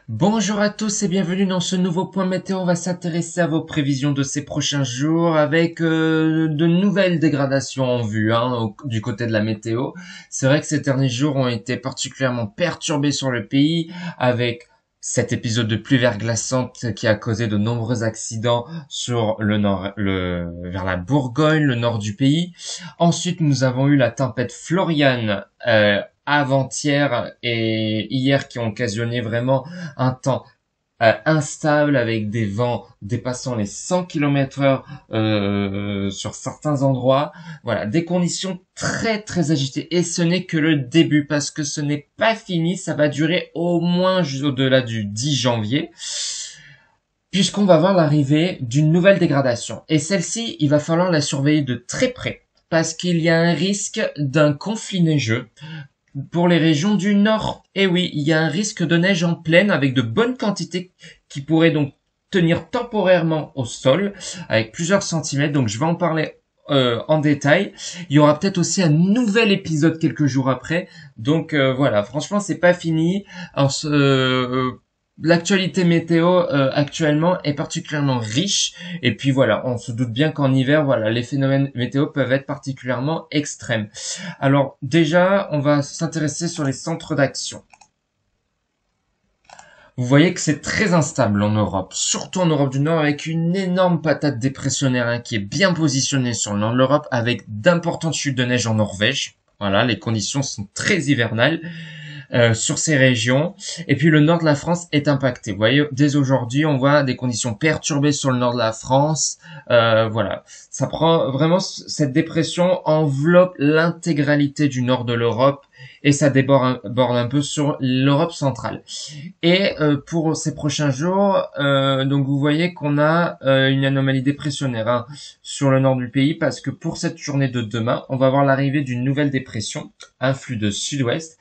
Bonjour à tous et bienvenue dans ce nouveau point météo. On va s'intéresser à vos prévisions de ces prochains jours avec de nouvelles dégradations en vue du côté de la météo. C'est vrai que ces derniers jours ont été particulièrement perturbés sur le pays avec cet épisode de pluie verglaçante qui a causé de nombreux accidents sur le nord, vers la Bourgogne, le nord du pays. Ensuite, nous avons eu la tempête Florian avant-hier et hier qui ont occasionné vraiment un temps instable avec des vents dépassant les 100 km/h sur certains endroits. Voilà, des conditions très très agitées. Et ce n'est que le début parce que ce n'est pas fini. Ça va durer au moins au-delà du 10 janvier. Puisqu'on va voir l'arrivée d'une nouvelle dégradation. Et celle-ci, il va falloir la surveiller de très près parce qu'il y a un risque d'un conflit neigeux pour les régions du nord. Et oui, il y a un risque de neige en plaine avec de bonnes quantités qui pourraient donc tenir temporairement au sol avec plusieurs centimètres. Donc je vais en parler en détail. Il y aura peut-être aussi un nouvel épisode quelques jours après. Donc voilà, franchement c'est pas fini. Alors, l'actualité météo actuellement est particulièrement riche et puis voilà, on se doute bien qu'en hiver, voilà, les phénomènes météo peuvent être particulièrement extrêmes. Alors déjà, on va s'intéresser sur les centres d'action. Vous voyez que c'est très instable en Europe, surtout en Europe du Nord, avec une énorme patate dépressionnaire qui est bien positionnée sur le nord de l'Europe, avec d'importantes chutes de neige en Norvège. Voilà, les conditions sont très hivernales sur ces régions. Et puis le nord de la France est impacté. Vous voyez, dès aujourd'hui, on voit des conditions perturbées sur le nord de la France. Voilà, ça prend vraiment, cette dépression enveloppe l'intégralité du nord de l'Europe et ça déborde un peu sur l'Europe centrale. Et pour ces prochains jours, donc vous voyez qu'on a une anomalie dépressionnaire sur le nord du pays parce que pour cette journée de demain, on va avoir l'arrivée d'une nouvelle dépression, un flux de sud-ouest,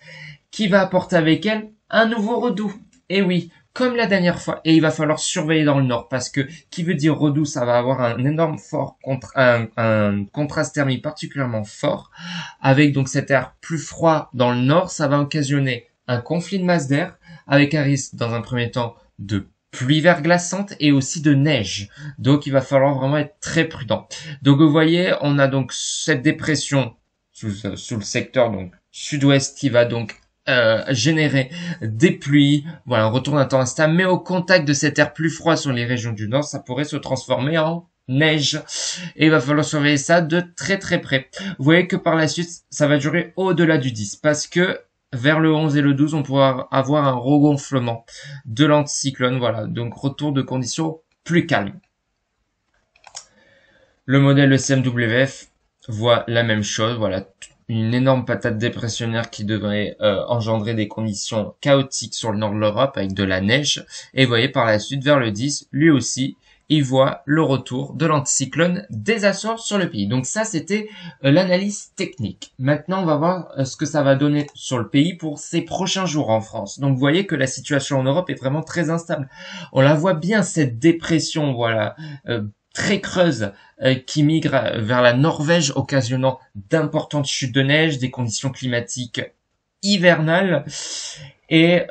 qui va apporter avec elle un nouveau redout. Et oui, comme la dernière fois. Et il va falloir surveiller dans le nord parce que qui veut dire redout, ça va avoir un énorme un contraste thermique particulièrement fort. Avec donc cet air plus froid dans le nord, ça va occasionner un conflit de masse d'air avec un risque dans un premier temps de pluie verglaçante et aussi de neige. Donc il va falloir vraiment être très prudent. Donc vous voyez, on a donc cette dépression sous le secteur donc sud-ouest qui va donc générer des pluies, voilà, un retour d'un temps instable, mais au contact de cet air plus froid sur les régions du nord, ça pourrait se transformer en neige. Et il va falloir surveiller ça de très très près. Vous voyez que par la suite, ça va durer au-delà du 10, parce que vers le 11 et le 12, on pourra avoir un regonflement de l'anticyclone, voilà, donc retour de conditions plus calmes. Le modèle ECMWF voit la même chose, voilà, une énorme patate dépressionnaire qui devrait engendrer des conditions chaotiques sur le nord de l'Europe avec de la neige. Et vous voyez par la suite, vers le 10, lui aussi, il voit le retour de l'anticyclone des Açores sur le pays. Donc ça, c'était l'analyse technique. Maintenant, on va voir ce que ça va donner sur le pays pour ces prochains jours en France. Donc vous voyez que la situation en Europe est vraiment très instable. On la voit bien, cette dépression, voilà, très creuse qui migre vers la Norvège, occasionnant d'importantes chutes de neige, des conditions climatiques hivernales. Et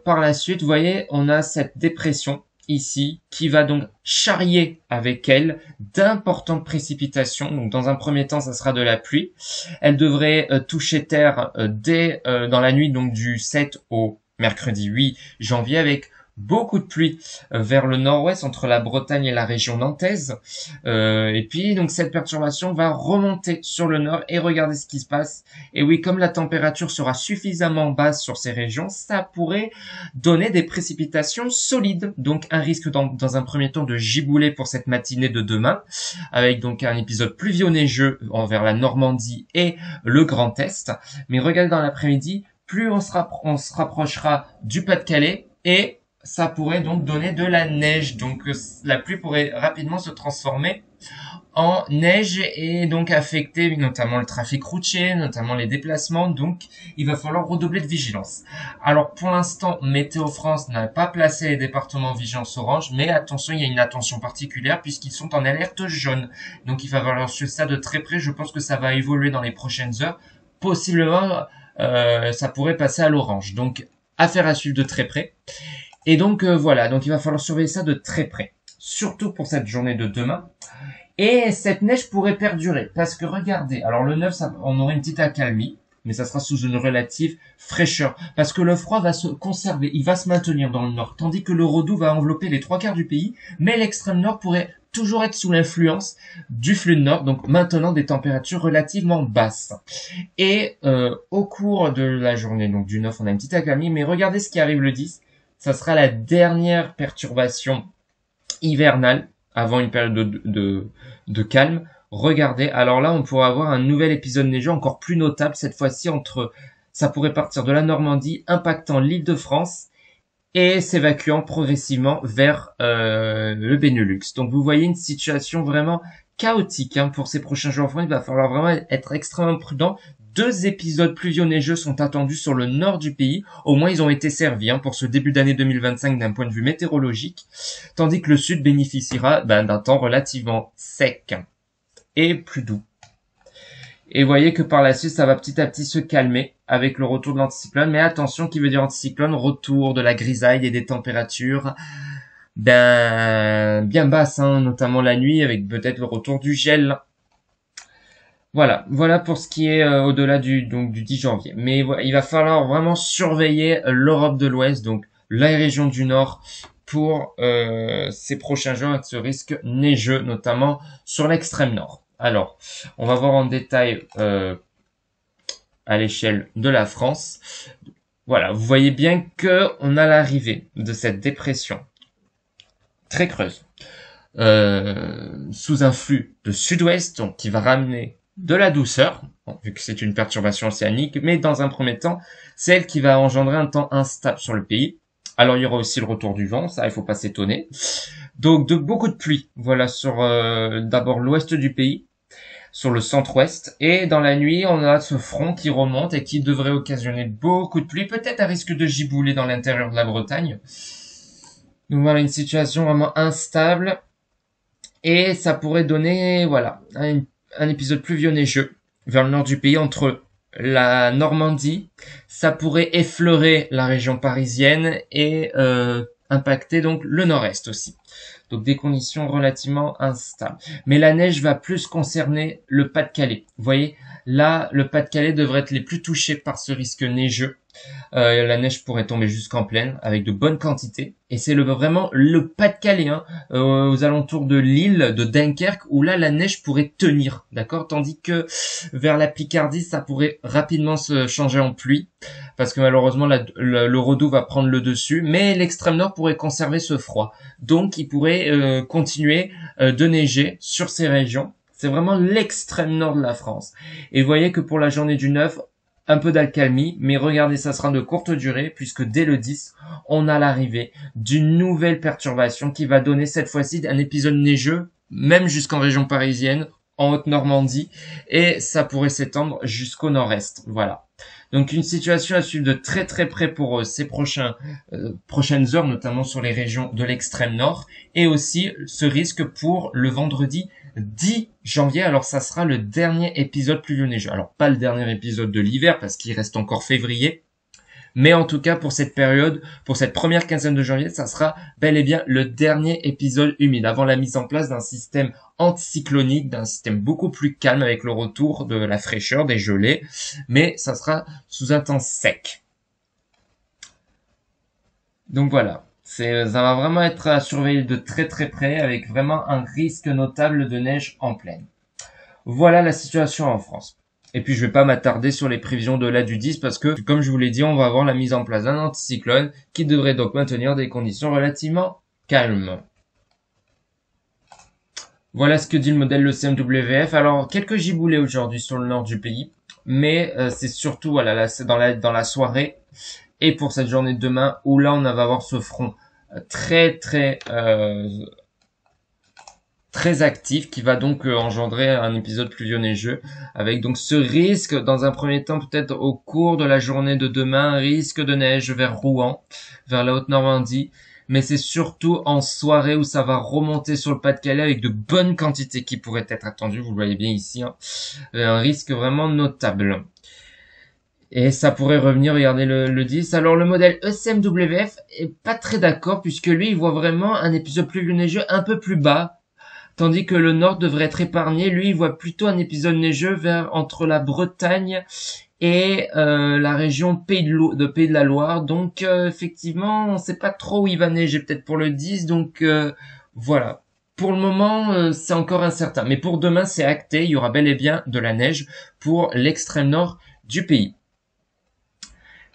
par la suite, vous voyez, on a cette dépression ici qui va donc charrier avec elle d'importantes précipitations. Donc dans un premier temps, ça sera de la pluie. Elle devrait toucher terre dès dans la nuit donc du 7 au mercredi 8 janvier avec beaucoup de pluie vers le nord-ouest entre la Bretagne et la région nantaise. Et puis donc cette perturbation va remonter sur le nord et regardez ce qui se passe. Et oui, comme la température sera suffisamment basse sur ces régions, ça pourrait donner des précipitations solides. Donc un risque dans un premier temps de giboulet pour cette matinée de demain, avec donc un épisode pluvio-neigeux envers la Normandie et le Grand Est. Mais regardez dans l'après-midi, plus on se rapprochera du Pas-de-Calais et ça pourrait donc donner de la neige. Donc la pluie pourrait rapidement se transformer en neige et donc affecter notamment le trafic routier, notamment les déplacements. Donc il va falloir redoubler de vigilance. Alors pour l'instant, Météo France n'a pas placé les départements en vigilance orange, mais attention, il y a une attention particulière puisqu'ils sont en alerte jaune. Donc il va falloir suivre ça de très près. Je pense que ça va évoluer dans les prochaines heures. Possiblement, ça pourrait passer à l'orange. Donc affaire à suivre de très près. Et donc voilà, donc il va falloir surveiller ça de très près, surtout pour cette journée de demain. Et cette neige pourrait perdurer, parce que regardez, alors le 9, on aurait une petite accalmie, mais ça sera sous une relative fraîcheur, parce que le froid va se conserver, il va se maintenir dans le nord, tandis que le redoux va envelopper les 3/4 du pays, mais l'extrême nord pourrait toujours être sous l'influence du flux de nord, donc maintenant des températures relativement basses. Et au cours de la journée, donc du 9, on a une petite accalmie, mais regardez ce qui arrive le 10, ça sera la dernière perturbation hivernale avant une période de calme. Regardez, alors là, on pourrait avoir un nouvel épisode neigeux encore plus notable, cette fois-ci ça pourrait partir de la Normandie, impactant l'Île-de-France et s'évacuant progressivement vers le Benelux. Donc vous voyez une situation vraiment chaotique pour ces prochains jours. Il va falloir vraiment être extrêmement prudent. 2 épisodes pluvio-neigeux sont attendus sur le nord du pays. Au moins, ils ont été servis pour ce début d'année 2025 d'un point de vue météorologique, tandis que le sud bénéficiera d'un temps relativement sec et plus doux. Et vous voyez que par la suite, ça va petit à petit se calmer avec le retour de l'anticyclone. Mais attention, qui veut dire anticyclone, retour de la grisaille et des températures bien basses, notamment la nuit, avec peut-être le retour du gel. Voilà pour ce qui est au-delà du 10 janvier. Mais il va falloir vraiment surveiller l'Europe de l'Ouest, donc la région du Nord, pour ces prochains jours avec ce risque neigeux, notamment sur l'extrême nord. Alors, on va voir en détail à l'échelle de la France. Voilà, vous voyez bien que on a l'arrivée de cette dépression très creuse sous un flux de sud-ouest, donc qui va ramener de la douceur, vu que c'est une perturbation océanique, mais dans un premier temps, c'est elle qui va engendrer un temps instable sur le pays. Alors il y aura aussi le retour du vent, ça il faut pas s'étonner. Donc beaucoup de pluie, voilà, sur d'abord l'ouest du pays, sur le centre-ouest, et dans la nuit on a ce front qui remonte et qui devrait occasionner beaucoup de pluie, peut-être à risque de gibouler dans l'intérieur de la Bretagne. Donc voilà, une situation vraiment instable, et ça pourrait donner un épisode pluvieux-neigeux vers le nord du pays entre la Normandie. Ça pourrait effleurer la région parisienne et impacter donc le nord-est aussi. Donc des conditions relativement instables. Mais la neige va plus concerner le Pas-de-Calais. Vous voyez, là, le Pas-de-Calais devrait être les plus touchés par ce risque neigeux. La neige pourrait tomber jusqu'en plaine avec de bonnes quantités. Et c'est vraiment le Pas-de-Calais, aux alentours de l'île de Dunkerque, où là la neige pourrait tenir, d'accord, tandis que vers la Picardie, ça pourrait rapidement se changer en pluie, parce que malheureusement le redoux va prendre le dessus, mais l'extrême nord pourrait conserver ce froid. Donc il pourrait continuer de neiger sur ces régions. C'est vraiment l'extrême nord de la France. Et vous voyez que pour la journée du 9, un peu d'accalmie, mais regardez, ça sera de courte durée, puisque dès le 10, on a l'arrivée d'une nouvelle perturbation qui va donner cette fois-ci un épisode neigeux, même jusqu'en région parisienne, en Haute-Normandie, et ça pourrait s'étendre jusqu'au nord-est. Voilà. Donc une situation à suivre de très très près pour ces prochaines heures, notamment sur les régions de l'extrême nord, et aussi ce risque pour le vendredi 10 janvier. Alors ça sera le dernier épisode pluvieux-neigeux. Alors pas le dernier épisode de l'hiver parce qu'il reste encore février, mais en tout cas pour cette période, pour cette première quinzaine de janvier, ça sera bel et bien le dernier épisode humide avant la mise en place d'un système anticyclonique, d'un système beaucoup plus calme avec le retour de la fraîcheur, des gelées, mais ça sera sous un temps sec. Donc voilà, ça va vraiment être à surveiller de très très près avec vraiment un risque notable de neige en plaine. Voilà la situation en France. Et puis je vais pas m'attarder sur les prévisions de la du 10 parce que, comme je vous l'ai dit, on va avoir la mise en place d'un anticyclone qui devrait donc maintenir des conditions relativement calmes. Voilà ce que dit le modèle le CMWF. Alors, quelques giboulées aujourd'hui sur le nord du pays, mais c'est surtout voilà, c'est dans la soirée et pour cette journée de demain où là on va avoir ce front très actif qui va donc engendrer un épisode pluvieux-neigeux avec donc ce risque dans un premier temps peut-être au cours de la journée de demain, risque de neige vers Rouen, vers la Haute-Normandie, mais c'est surtout en soirée où ça va remonter sur le Pas-de-Calais avec de bonnes quantités qui pourraient être attendues, vous le voyez bien ici, un risque vraiment notable. Et ça pourrait revenir, regardez le 10. Alors le modèle ECMWF est pas très d'accord puisque lui il voit vraiment un épisode plus neigeux un peu plus bas. Tandis que le nord devrait être épargné. Lui il voit plutôt un épisode neigeux entre la Bretagne et la région Pays de la Loire. Donc effectivement on sait pas trop où il va neiger peut-être pour le 10. Donc voilà. Pour le moment c'est encore incertain. Mais pour demain c'est acté. Il y aura bel et bien de la neige pour l'extrême nord du pays.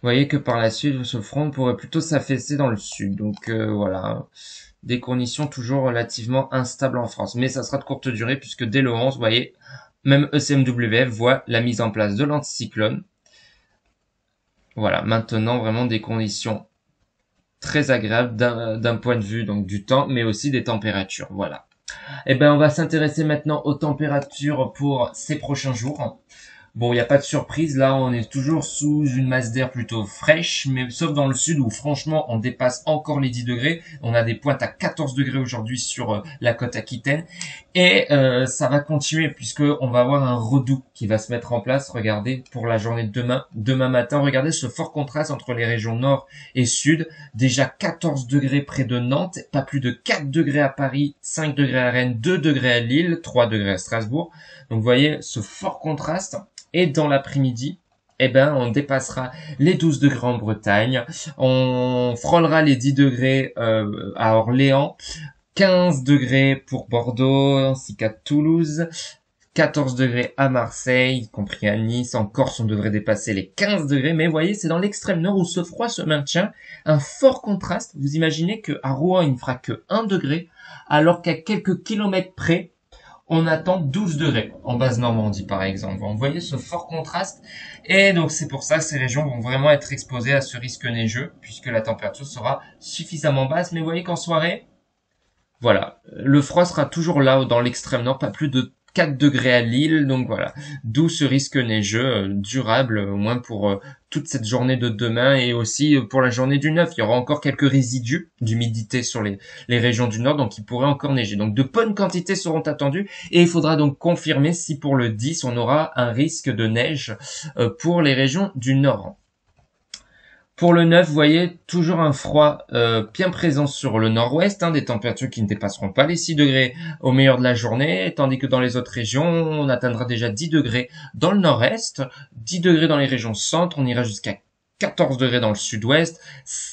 Vous voyez que par la suite, ce front pourrait plutôt s'affaisser dans le sud. Donc voilà, des conditions toujours relativement instables en France. Mais ça sera de courte durée puisque dès le 11, vous voyez, même ECMWF voit la mise en place de l'anticyclone. Voilà, maintenant vraiment des conditions très agréables d'un point de vue donc du temps, mais aussi des températures. Voilà. Et ben on va s'intéresser maintenant aux températures pour ces prochains jours. Bon, il n'y a pas de surprise, là on est toujours sous une masse d'air plutôt fraîche, mais sauf dans le sud où franchement on dépasse encore les 10 degrés. On a des pointes à 14 degrés aujourd'hui sur la côte aquitaine. Et ça va continuer puisque on va avoir un redout qui va se mettre en place. Regardez, pour la journée de demain matin, regardez ce fort contraste entre les régions nord et sud. Déjà 14 degrés près de Nantes, pas plus de 4 degrés à Paris, 5 degrés à Rennes, 2 degrés à Lille, 3 degrés à Strasbourg. Donc vous voyez ce fort contraste. Et dans l'après-midi, eh ben, on dépassera les 12 degrés en Bretagne, on frôlera les 10 degrés à Orléans, 15 degrés pour Bordeaux, ainsi qu'à Toulouse, 14 degrés à Marseille, y compris à Nice. En Corse, on devrait dépasser les 15 degrés, mais vous voyez, c'est dans l'extrême nord où ce froid se maintient. Un fort contraste. Vous imaginez qu'à Rouen, il ne fera que 1 degré, alors qu'à quelques kilomètres près, on attend 12 degrés en Basse-Normandie, par exemple. Vous voyez ce fort contraste. Et donc, c'est pour ça que ces régions vont vraiment être exposées à ce risque neigeux, puisque la température sera suffisamment basse. Mais vous voyez qu'en soirée, voilà, le froid sera toujours là, dans l'extrême nord, pas plus de 4 degrés à Lille. Donc voilà, d'où ce risque neigeux durable, au moins pour toute cette journée de demain et aussi pour la journée du 9. Il y aura encore quelques résidus d'humidité sur les régions du nord, donc il pourrait encore neiger. Donc de bonnes quantités seront attendues et il faudra donc confirmer si pour le 10 on aura un risque de neige pour les régions du nord. Pour le 9, vous voyez, toujours un froid bien présent sur le nord-ouest, des températures qui ne dépasseront pas les 6 degrés au meilleur de la journée, tandis que dans les autres régions, on atteindra déjà 10 degrés dans le nord-est, 10 degrés dans les régions centre, on ira jusqu'à 14 degrés dans le sud-ouest,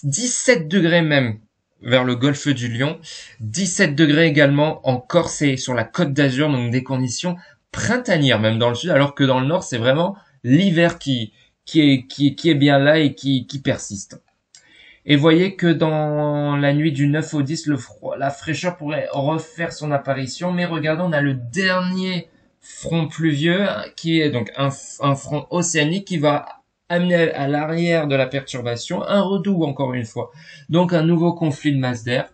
17 degrés même vers le golfe du Lion, 17 degrés également en Corse et sur la côte d'Azur, donc des conditions printanières même dans le sud, alors que dans le nord, c'est vraiment l'hiver qui est bien là et qui persiste. Et voyez que dans la nuit du 9 au 10, le froid, la fraîcheur pourrait refaire son apparition, mais regardez, on a le dernier front pluvieux qui est donc un front océanique qui va amener à l'arrière de la perturbation un redout encore une fois. Donc un nouveau conflit de masse d'air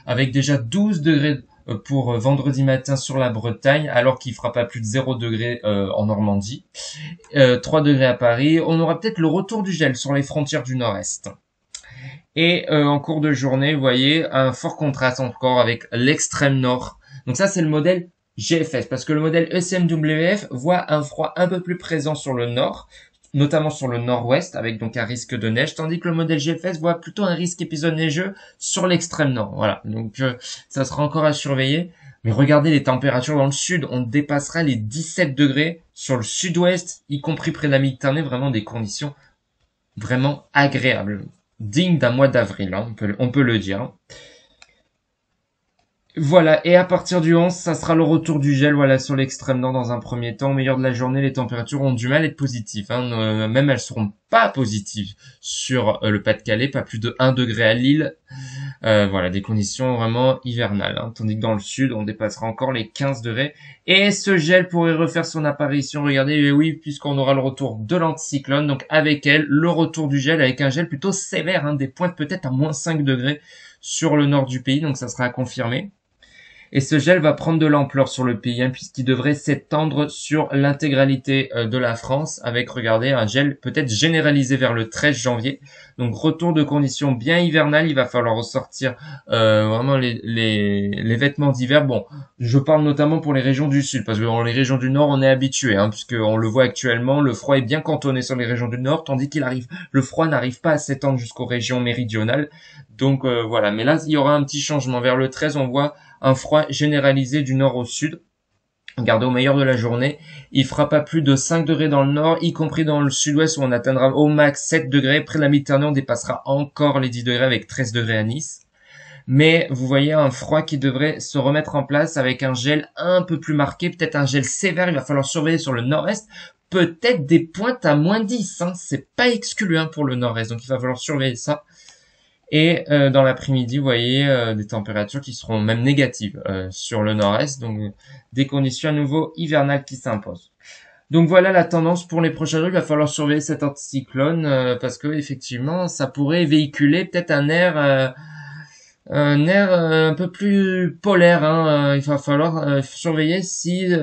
avec déjà 12 degrés pour vendredi matin sur la Bretagne, alors qu'il fera pas plus de 0 degré en Normandie. 3 degrés à Paris. On aura peut-être le retour du gel sur les frontières du nord-est. Et en cours de journée, vous voyez, un fort contraste encore avec l'extrême nord. Donc ça, c'est le modèle GFS, parce que le modèle ECMWF voit un froid un peu plus présent sur le nord, notamment sur le nord-ouest, avec donc un risque de neige, tandis que le modèle GFS voit plutôt un risque épisode neigeux sur l'extrême nord. Voilà, donc ça sera encore à surveiller. Mais regardez les températures dans le sud, on dépassera les 17 degrés sur le sud-ouest, y compris près de la Méditerranée, vraiment des conditions vraiment agréables, dignes d'un mois d'avril, on peut le dire. Voilà, et à partir du 11, ça sera le retour du gel, voilà, sur l'extrême nord dans un premier temps. Au meilleur de la journée, les températures ont du mal à être positives, même elles seront pas positives sur le Pas-de-Calais, pas plus de 1 degré à Lille. Voilà, des conditions vraiment hivernales, tandis que dans le sud, on dépassera encore les 15 degrés. Et ce gel pourrait refaire son apparition, regardez, oui, puisqu'on aura le retour de l'anticyclone, donc avec elle, le retour du gel, avec un gel plutôt sévère, des pointes peut-être à moins 5 degrés sur le nord du pays, donc ça sera à confirmer. Et ce gel va prendre de l'ampleur sur le pays, puisqu'il devrait s'étendre sur l'intégralité de la France, avec, regardez, un gel peut-être généralisé vers le 13 janvier. Donc retour de conditions bien hivernales, il va falloir ressortir vraiment les vêtements d'hiver. Bon, je parle notamment pour les régions du sud, parce que dans les régions du nord, on est habitué, hein, puisqu'on le voit actuellement, le froid est bien cantonné sur les régions du nord, tandis le froid n'arrive pas à s'étendre jusqu'aux régions méridionales. Donc voilà, mais là, il y aura un petit changement. Vers le 13, on voit un froid généralisé du nord au sud. Regardez, au meilleur de la journée, il fera pas plus de 5 degrés dans le nord, y compris dans le sud-ouest où on atteindra au max 7 degrés. Près de la Méditerranée, on dépassera encore les 10 degrés avec 13 degrés à Nice. Mais vous voyez un froid qui devrait se remettre en place avec un gel un peu plus marqué, peut-être un gel sévère. Il va falloir surveiller sur le nord-est, peut-être des pointes à -10, hein. C'est pas exclu, hein, pour le nord-est, donc il va falloir surveiller ça. Et dans l'après-midi, vous voyez des températures qui seront même négatives sur le nord-est, donc des conditions à nouveau hivernales qui s'imposent. Donc voilà la tendance pour les prochains jours. Il va falloir surveiller cet anticyclone parce que effectivement, ça pourrait véhiculer peut-être un air un peu plus polaire, hein. Il va falloir surveiller si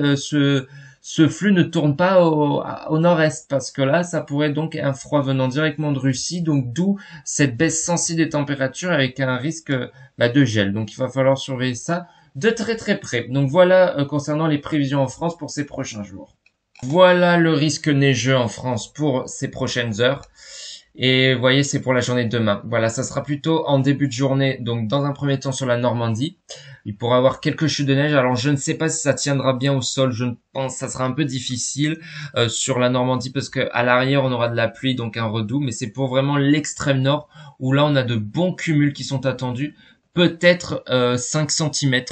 ce flux ne tourne pas au nord-est, parce que là, ça pourrait donc un froid venant directement de Russie, donc d'où cette baisse sensible des températures avec un risque de gel. Donc il va falloir surveiller ça de très très près. Donc voilà concernant les prévisions en France pour ces prochains jours. Voilà le risque neigeux en France pour ces prochaines heures. Et vous voyez, c'est pour la journée de demain. Voilà, ça sera plutôt en début de journée, donc dans un premier temps sur la Normandie. Il pourra y avoir quelques chutes de neige. Alors je ne sais pas si ça tiendra bien au sol. Je pense que ça sera un peu difficile sur la Normandie parce que à l'arrière on aura de la pluie, donc un redout. Mais c'est pour vraiment l'extrême nord où là on a de bons cumuls qui sont attendus. Peut-être 5 cm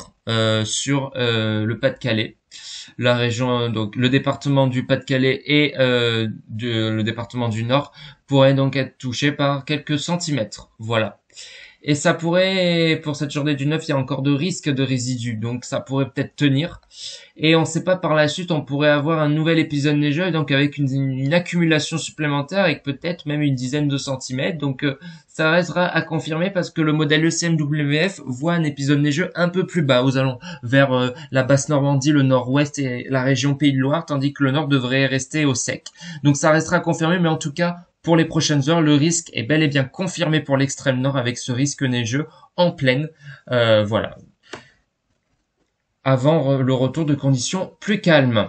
sur le Pas-de-Calais. La région, donc le département du Pas-de-Calais et le département du Nord pourraient donc être touchés par quelques centimètres. Voilà. Et ça pourrait, pour cette journée du 9, il y a encore de risques de résidus, donc ça pourrait peut-être tenir. Et on ne sait pas par la suite, on pourrait avoir un nouvel épisode neigeux, donc avec une accumulation supplémentaire, avec peut-être même une dizaine de centimètres. Donc ça restera à confirmer parce que le modèle ECMWF voit un épisode neigeux un peu plus bas, aux allons vers la basse Normandie, le nord-ouest et la région Pays de Loire, tandis que le nord devrait rester au sec. Donc ça restera à confirmer, mais en tout cas, pour les prochaines heures, le risque est bel et bien confirmé pour l'extrême nord avec ce risque neigeux en pleine. Voilà. Avant le retour de conditions plus calmes.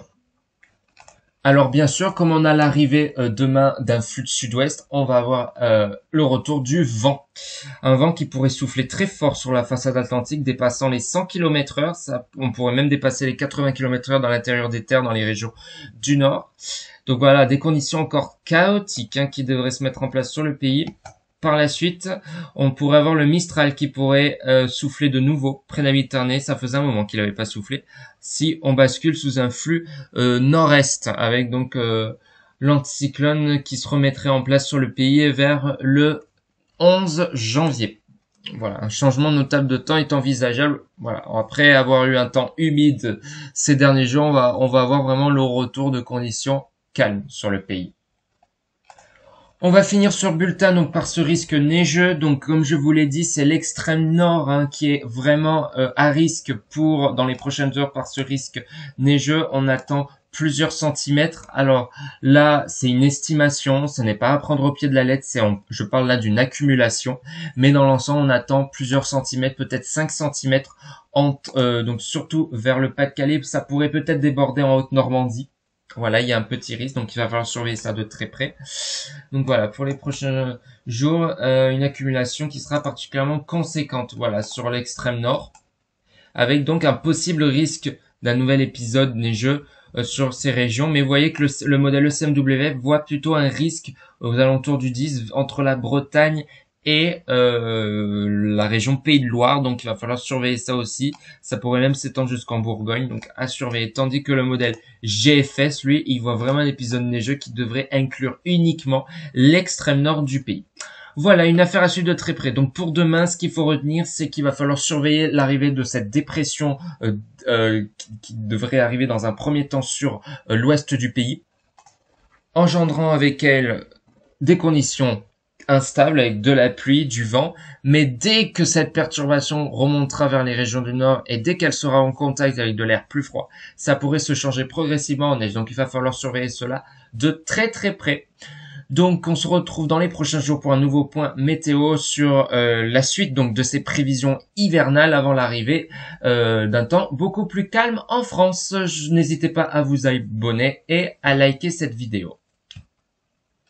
Alors bien sûr, comme on a l'arrivée demain d'un flux de sud-ouest, on va avoir le retour du vent. Un vent qui pourrait souffler très fort sur la façade atlantique, dépassant les 100 km/h. On pourrait même dépasser les 80 km/h dans l'intérieur des terres, dans les régions du nord. Donc voilà, des conditions encore chaotiques qui devraient se mettre en place sur le pays. Par la suite, on pourrait avoir le Mistral qui pourrait souffler de nouveau près de la Méditerranée. Ça faisait un moment qu'il n'avait pas soufflé. Si on bascule sous un flux nord-est, avec donc l'anticyclone qui se remettrait en place sur le pays vers le 11 janvier. Voilà, un changement notable de temps est envisageable. Voilà, après avoir eu un temps humide ces derniers jours, on va avoir vraiment le retour de conditions calmes sur le pays. On va finir sur bulletin donc par ce risque neigeux. Donc comme je vous l'ai dit, c'est l'extrême nord qui est vraiment à risque dans les prochaines heures par ce risque neigeux. On attend plusieurs centimètres. Alors là, c'est une estimation, ce n'est pas à prendre au pied de la lettre, je parle là d'une accumulation, mais dans l'ensemble, on attend plusieurs centimètres, peut-être 5 centimètres, donc surtout vers le Pas-de-Calais. Ça pourrait peut-être déborder en Haute-Normandie. Voilà, il y a un petit risque, donc il va falloir surveiller ça de très près. Donc voilà, pour les prochains jours, une accumulation qui sera particulièrement conséquente, voilà, sur l'extrême nord, avec donc un possible risque d'un nouvel épisode neigeux sur ces régions. Mais vous voyez que le modèle ECMWF voit plutôt un risque aux alentours du 10 entre la Bretagne et la région Pays de Loire, donc il va falloir surveiller ça aussi. Ça pourrait même s'étendre jusqu'en Bourgogne, donc à surveiller. Tandis que le modèle GFS, lui, il voit vraiment un épisode neigeux qui devrait inclure uniquement l'extrême nord du pays. Voilà, une affaire à suivre de très près. Donc pour demain, ce qu'il faut retenir, c'est qu'il va falloir surveiller l'arrivée de cette dépression qui devrait arriver dans un premier temps sur l'ouest du pays, engendrant avec elle des conditions instable avec de la pluie, du vent, mais dès que cette perturbation remontera vers les régions du nord et dès qu'elle sera en contact avec de l'air plus froid, ça pourrait se changer progressivement en neige. Donc il va falloir surveiller cela de très très près. Donc on se retrouve dans les prochains jours pour un nouveau point météo sur la suite donc de ces prévisions hivernales avant l'arrivée d'un temps beaucoup plus calme en France. N'hésitez pas à vous abonner et à liker cette vidéo.